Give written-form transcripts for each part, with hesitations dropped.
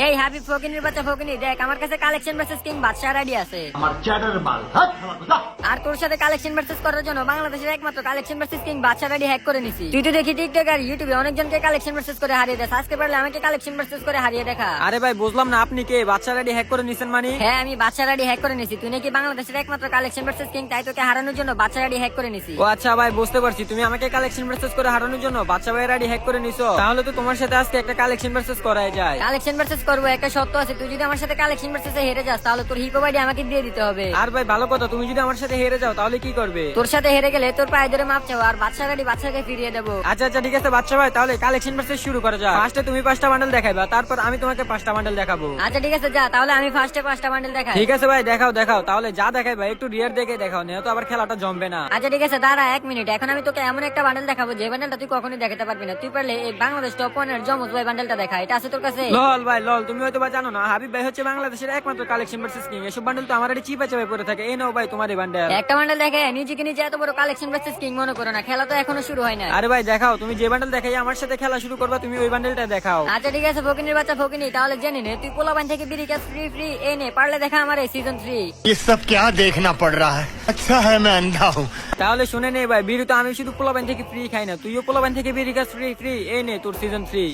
এই হাবিব ফকিনির বাচ্চা ফকিনি, দেখ আমার কাছে কালেকশন ভার্সেস কিং বাদশার আইডি আছে। আমার চ্যাটার মাল হাত হাত আর তোর সাথে কালেকশন ভার্সেস করার জন্য বাংলাদেশের একমাত্র কালেকশন ভার্সেস কিং বাদশার আইডি হ্যাক করে নিছি। তুই তো দেখি টিকটক আর ইউটিউবে অনেকজনকে কালেকশন ভার্সেস করে হারিয়ে দেয়, আজকে পারলে আমাকে কালেকশন ভার্সেস করে হারিয়ে দেখা। আরে ভাই বুঝলাম না, আপনি কে বাচ্চা আইডি হ্যাক করে নিছেন মানে? হ্যাঁ আমি বাদশার আইডি হ্যাক করে নিছি। তুই নাকি বাংলাদেশের একমাত্র কালেকশন ভার্সেস কিং, তাই তোকে হারানোর জন্য বাদশার আইডি হ্যাক করে নিছি। ও আচ্ছা ভাই, বুঝতে পারছি। তুমি আমাকে কালেকশন ভার্সেস করে হারানোর জন্য বাচ্চা ভাইয়ের আইডি হ্যাক করে নিছো। তাহলে তো তোমার সাথে আজকে একটা কালেকশন ভার্সেস করাই যায়। কালেকশন ভার্সেস করবো, একটা সত্য আছে, তুই যদি আমার সাথে কালেকশন ভার্সেসে হেরে যাস তাহলে তোর হিপো আইডি আমাকে দিয়ে দিতে হবে। আর ভাই ভালো কথা, তুমি যদি আমার সাথে হেরে যাও তাহলে কি করবে? তোর সাথে হেরে গেলে তোর পায়ে ধরে মাপ চাও আর বাদশার আইডি বাদশাকে ফিরিয়ে দেবো। আচ্ছা আচ্ছা ঠিক আছে বাচ্চা ভাই, তাহলে কালেকশন ভার্সেস শুরু করা যাক। ফার্স্টে তুমি 5টা বান্ডেল দেখাইবা, তারপর আমি তোমাকে 5টা বান্ডেল দেখাবো। আচ্ছা ঠিক আছে, যা তাহলে আমি ফার্স্টে 5টা বান্ডেল দেখাই। ঠিক আছে ভাই, দেখাও দেখাও। তাহলে যা দেখাইবা একটু রিয়ার দেখে দেখাও, নিয়ে তো আবার খেলাটা জমবে না। আচ্ছা ঠিক আছে, দাঁড়া 1 মিনিট। এখন আমি তোকে এমন একটা বান্ডেল দেখাবো যে বান্ডেলটা তুই কখনোই দেখাতে পারবি না। তুই পারলে এই বাংলাদেশ টপ 1 এর জমজ ভাই বান্ডেলটা দেখা, এটা আছে তোর কাছে? লল ভাই লল, তুমি হয়তো বা জানো না, হাবিব ভাই হচ্ছে বাংলাদেশের একমাত্র কালেকশন ভার্সেস কিং। এসব বান্ডেল তো আমার চিপা চাপে পড়ে থাকে। এই নাও ভাই তোমার এই বান্ডেল। একটা বান্ডেল দেখে নিজেকে নিজে এত বড় কালেকশন ভার্সেস কিং মনে করো না, খেলা তো এখনো শুরু হয় না। আরে ভাই দেখাও, তুমি যে বান্ডেল দেখাই আমার সাথে খেলা শুরু করবা, তুমি ওই বান্ডেলটা দেখাও। আচ্ছা ঠিক আছে ফকিনির বাচ্চা ফকিনি, তাহলে জেনে নে তুই পোলাবান থেকে বিড়ি ক্যাশ ফ্রি ফ্রি এই নে, পারলে দেখা আমার এই সিজন 3। ये सब क्या देखना पड़ रहा है। अच्छा है मैं अंधा हूँ। তাহলে শুনে নে ভাই, বিড়ি তো আমি শুধু পোলাবান থেকে ফ্রি খাই না, তুইও পোলাবান থেকে বিড়ি খাস ফ্রি ফ্রি। এই নে তোর সিজন 3।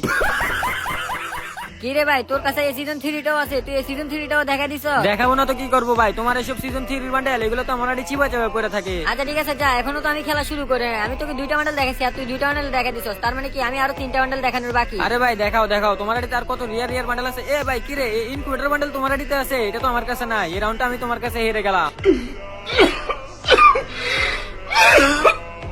কি রে ভাই, তোর কাছে এই সিজন 3টাও আছে, তুই এই সিজন 3টাও দেখা দিছ? দেখাবো না তো কি করবো ভাই, তোমার এসব সিজন 3 বান্ডেল এগুলো তো আমার চিপা চাপে পড়ে থাকে। আচ্ছা ঠিক আছে, যা এখনো তো আমি খেলা শুরু করে নাই। আমি তোকে 2টা বান্ডেল দেখাইছি আর তুই 2টা বান্ডেল দেখা দিছস, তার মানে কি আমি আরো 3টা বান্ডেল দেখানোর বাকি। আরে ভাই দেখাও দেখাও, তোমার আড়িতে আর কত রিয়ার রিয়ার বান্ডেল আছে? এ ভাই কি রে, ইনকুবেটর বান্ডেল তোমার আড়িতে আছে, এটা তো আমার কাছে নাই। এই রাউন্ডটা আমি তোমার কাছে হেরে গেলাম।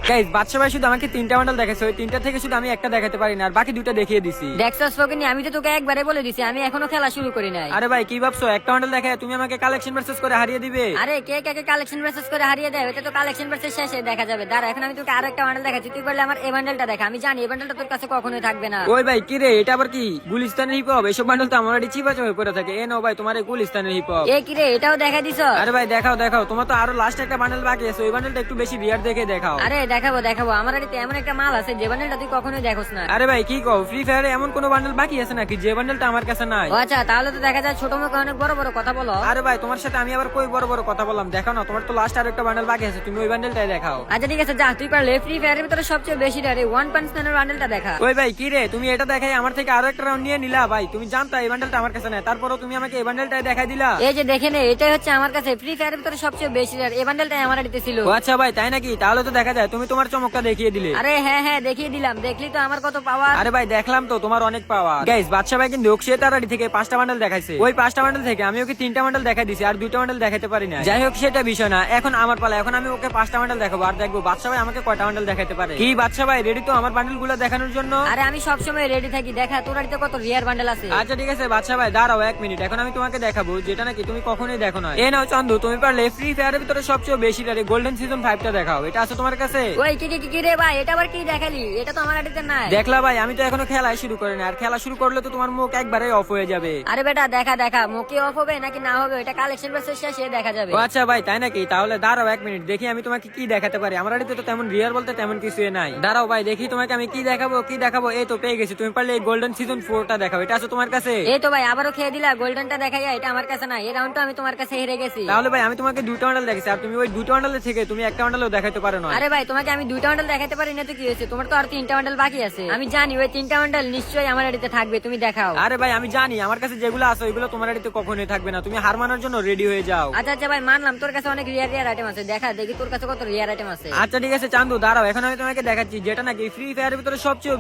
গাইস বাদশা ভাই শুধু আমাকে 3টা বান্ডেল দেখাইছে, ওই 3টা থেকে শুধু আমি একটা দেখাতে পারি না, আর বাকি 2টা দেখিয়ে দিছি। দেখছস ফকিনি, আমি তো তোকে একবারে বলে দিছি আমি এখনো খেলা শুরু করি নাই। আরে ভাই কি ভাবছো, একটা বান্ডেল দেখায় তুমি আমাকে কালেকশন ভার্সেস করে হারিয়ে দিবে? আরে কে কে কালেকশন ভার্সেস করে হারিয়ে দেয়, এটা তো কালেকশন ভার্সেস শেষে দেখা যাবে। দাঁড়া এখন আমি তোকে আরেকটা বান্ডেল দেখাচ্ছি, তুই পারলে আমার এই বান্ডেলটা দেখা। আমি জানি এই বান্ডেলটা তোর কাছে কখনোই থাকবে না। ওই ভাই কি রে, এটা আবার কি গুলিস্তানের হিপ হপ? এসব বান্ডেল তো আমার চিপা চাপে পড়ে থাকে। এ নাও ভাই তোমার এই গুলিস্তানের হিপ হপ। এ কি রে, এটাও দেখা দিছ? আরে ভাই দেখাও দেখাও, তোমার তো আরো লাস্ট একটা বান্ডেল বাকি আছে, ওই বান্ডেলটা একটু বেশি রিয়ার দেখে দেখাও। আরে দেখাবো দেখাবো, আমার বাড়িতে এমন একটা মাল আছে যে বান্ডেলটা তুই কখনোই দেখোস না। আরে ভাই কি কও, ফ্রি ফায়ারে এমন কোন বান্ডেল বাকি আছে নাকি যে বান্ডেলটা আমার কাছে নাই? ও আচ্ছা, তাহলে তো দেখা যায় ছোট মুখে অনেক বড় বড় কথা বলো। আরে ভাই তোমার সাথে আমি আবার কই বড় বড় কথা বললাম? দেখাও না, তোমার তো লাস্ট আর একটা বান্ডেল বাকি আছে, তুমি ওই বান্ডেলটাই দেখাও। আচ্ছা ঠিক আছে, যা তুই পারলে ফ্রি ফায়ারের ভিতরে সবচেয়ে বেশি রে ওয়ান পাঞ্চ ম্যানের বান্ডেলটা দেখা। ওই ভাই কি রে, তুমি এটা দেখাই আমার থেকে আরো একটা রাউন্ড নিয়ে নিলা? ভাই তুমি জানতা এই বান্ডেলটা আমার কাছে নাই, তারপরেও তুমি আমাকে এই বান্ডেলটাই দেখাই দিলা। এই যে দেখে নে, এটাই হচ্ছে আমার কাছে ফ্রি ফায়ারের ভিতরে সবচেয়ে বেশি রে, এই বান্ডেলটাই আমার বাড়িতে ছিল। ও আচ্ছা ভাই তাই নাকি? তাহলে তো দেখা যায় তুমি তোমার চমকটা দেখিয়ে দিলে। আরে হ্যাঁ হ্যাঁ দেখিয়ে দিলাম, দেখলি তো আমার কত পাওয়ার। আরে ভাই দেখলাম তো তোমার অনেক পাওয়ার। গাইস বাদশা ভাই কিন্তু অক্ষয় তারাড়ি থেকে 5টা বান্ডেল দেখাইছে, ওই 5টা বান্ডেল থেকে আমি ওকে 3টা বান্ডেল দেখাই দিছি, আর 2টা বান্ডেল দেখাতে পারি না। যাই হোক সেটা বিষয় না, এখন আমার পালা, এখন আমি ওকে 5টা বান্ডেল দেখাবো, আর দেখবো বাদশা ভাই আমাকে কয়টা বান্ডেল দেখাতে পারে। কি বাদশা ভাই রেডি তো আমার বান্ডেল গুলো দেখানোর জন্য? আরে আমি সবসময় রেডি থাকি, দেখা তোর বাড়িতে কত রিয়ার বান্ডেল আছে। আচ্ছা ঠিক আছে বাদশা ভাই দাঁড়াও 1 মিনিট, এখন আমি তোমাকে দেখাবো যেটা নাকি তুমি কখনোই দেখো না। এ নাও চন্দু, তুমি পারলে ফ্রি ফায়ারের ভিতরে সবচেয়ে বেশি রে গোল্ডেন সিজন 5টা দেখাও, এটা আছে তোমার কাছে? ওই কি রে ভাই, এটা আবার কি দেখালি? এটা তো আমার বাড়িতে নাই। দেখলা ভাই, আমি তো এখনো খেলাই শুরু করিনি, আর খেলা শুরু করলে তো তোমার মুখ একবারে অফ হয়ে যাবে। আরে বেটা দেখা দেখা, মুখে অফ হবে নাকি না হবে এটা কালেকশন ভার্সেস শেষে দেখা যাবে। ও আচ্ছা ভাই তাই নাকি? তাহলে দাঁড়াও 1 মিনিট, দেখি আমি তোমাকে কি দেখাতে পারি। আমার বাড়িতে তো তেমন রিয়ার বলতে তেমন কিছু নাই। দাঁড়াও ভাই দেখি তোমাকে আমি কি দেখাবো কি দেখাবো। এই তো পেয়ে গেছি, তুমি পারলে এই গোল্ডেন সিজন 4টা দেখাও, এটা আছে তোমার কাছে? এই তো ভাই আবারও খেয়ে দিলা, গোল্ডেনটা দেখাইয়া, এটা আমার কাছে নাই। এই রাউন্ডটা আমি তোমার কাছে হেরে গেছি। তাহলে ভাই আমি তোমাকে 2টা বান্ডেল দেখাইছি, আর তুমি ওই 2টা বান্ডেলের থেকে তুমি একটা বান্ডেলও দেখাতে পারো না। আরে ভাই তোমাকে আমি 2টা বান্ডেল দেখাতে পারি না তো কি হয়েছে, তোমার তো আর 3টা বান্ডেল বাকি আছে। আমি জানি ওই 3টা বান্ডেল নিশ্চয়ই আমার বাড়িতে থাকবে, তুমি দেখাও। আরে ভাই আমি জানি আমার কাছে যেগুলো আছে ওইগুলো তোমার বাড়িতে কখনোই থাকবে না, তুমি হার মানার জন্য রেডি হয়ে যাও। আচ্ছা আচ্ছা ভাই মানলাম, তোর কাছে অনেক রিয়ার রিয়ার আইটেম আছে, দেখা দেখি তোর কাছে কত রিয়ার আইটেম আছে। আচ্ছা ঠিক আছে চান্দু দাঁড়াও, এখন আমি তোমাকে দেখাচ্ছি যেটা নাকি ফ্রি ফায়ারের ভিতরে সবচেয়ে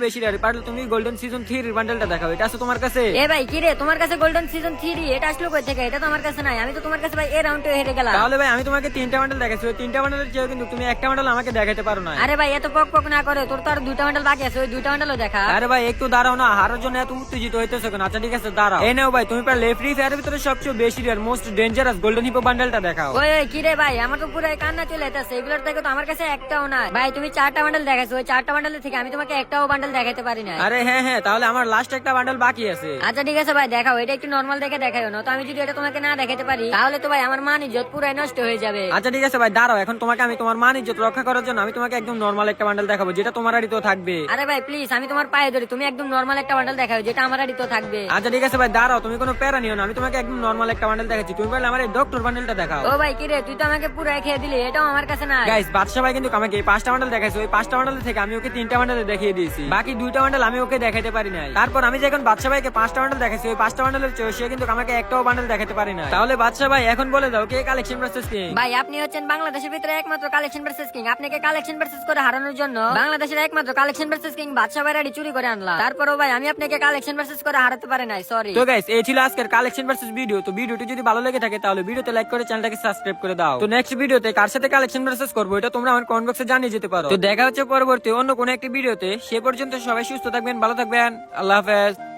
বেশি রেয়ার পারলে তুমি গোল্ডেন সিজন 3 এর বান্ডেলটা দেখাও, এটা আছে তোমার কাছে? এ ভাই কি রে, তোমার কাছে গোল্ডেন সিজন 3 এটা আসলো কই থেকে? এটা তো আমার কাছে নাই, আমি তো তোমার কাছে ভাই এই রাউন্ডে হেরে গেলাম। তাহলে ভাই আমি তোমাকে 3টা বান্ডেল দেখাচ্ছি, ওই 3টা বান্ডেলের চেয়ে কিন্তু তুমি একটা বান্ডেল আমাকে দেখাতে পারো না। আরে ভাই এত পক পক না করে, তোর তো আর 2টা বান্ডেল বাকি আছে, ওই 2টা বান্ডেলও দেখা। আরে ভাই একটু দাঁড়াও না, হারার জন্য এত উত্তেজিত হইতেছো কেন? আচ্ছা ঠিক আছে দাঁড়াও, এই নাও ভাই তুমি পারলে ফ্রি ফায়ারের ভিতরে সবচেয়ে বেশি rare most dangerous golden hippo বান্ডেলটা দেখাও। ওই কি রে ভাই, আমার তো পুরো কান্না চলে যাচ্ছে, এগুলোর থেকে তো আমার কাছে একটাও নাই। ভাই তুমি 4টা বান্ডেল দেখাইছো, ওই 4টা বান্ডেল থেকে আমি তোমাকে একটাও বান্ডেল দেখাতে পারি না। আরে হ্যাঁ হ্যাঁ, তাহলে আমার লাস্ট একটা বান্ডেল বাকি আছে। আচ্ছা ঠিক আছে ভাই দেখাও, এটা একটু নরমাল দেখে দেখাও না তো, আমি যদি এটা তোমাকে না দেখাতে পারি তাহলে তো ভাই আমার মান ইজ্জত পুরাই নষ্ট হয়ে যাবে। আচ্ছা ঠিক আছে ভাই দাঁড়াও, এখন তোমাকে আমি তোমার মান ইজ্জত রক্ষা করার জন্য আমি তোমাকে একদম নরমাল একটা বান্ডেল দেখাবো যেটা তোমার আইডিতেও থাকবে। আরে ভাই প্লিজ, আমি তোমার পায়ে ধরি, তুমি একদম নরমাল একটা বান্ডেল দেখাও যেটা আমার আইডিতেও থাকবে। আচ্ছা ঠিক আছে ভাই, দাঁড়াও, তুমি কোনো প্যারা নিও না, আমি তোমাকে একদম নরমাল একটা বান্ডেল দেখাচ্ছি, তুমি বললে আমার এই ডক্টর বান্ডেলটা দেখাও। ও ভাই কিরে, তুই তো আমাকে পুরো খেয়ে দিলি, এটাও আমার কাছে নাই। গাইস বাদশা ভাই কিন্তু আমাকে এই 5টা বান্ডেল দেখাইছে, ওই 5টা বান্ডেল থেকে আমি ওকে 3টা বান্ডেল দেখিয়ে দিয়েছি, বাকি 2টা বান্ডেল আমি ওকে দেখাইতে পারি নাই। তারপর আমি যখন বাদশা ভাইকে 5টা বান্ডেল দেখাইছি, ওই 5টা বান্ডেলের চেয়ে সে কিন্তু আমাকে একটাও বান্ডেল দেখাতে পারি না। তাহলে বাদশা ভাই এখন বলে দাও কে কালেকশন ভার্সেস কিং? ভাই আপনি হচ্ছেন বাংলাদেশের ভিতরে একমাত্র কালেকশন ভার্সেস কিং। আপনাকে কালেকশন ভার্সেস করে হারানোর জন্য বাংলাদেশের একমাত্র কালেকশন ভার্সেস কিং বাদশা ভাই আইডি চুরি করে আনলাম। তারপরও ভাই আমি আপনাকে কালেকশন ভার্সেস করে হারাতে পারি নাই, সরি। তো গাইস এই ছিল আজকের কালেকশন ভার্সেস ভিডিও। তো ভিডিওটি যদি ভালো লেগে থাকে তাহলে ভিডিওতে লাইক করে চ্যানেলটাকে সাবস্ক্রাইব করে দাও। তো নেক্সট ভিডিওতে কার সাথে কালেকশন ভার্সেস করবো এটা তোমরা আমার কমেন্ট বক্সে জানিয়ে যেতে পারো। তো দেখা হচ্ছে পরবর্তী অন্য কোনো একটি ভিডিওতে। সে পর্যন্ত সবাই সুস্থ থাকবেন, ভালো থাকবেন, আল্লাহ হাফেজ।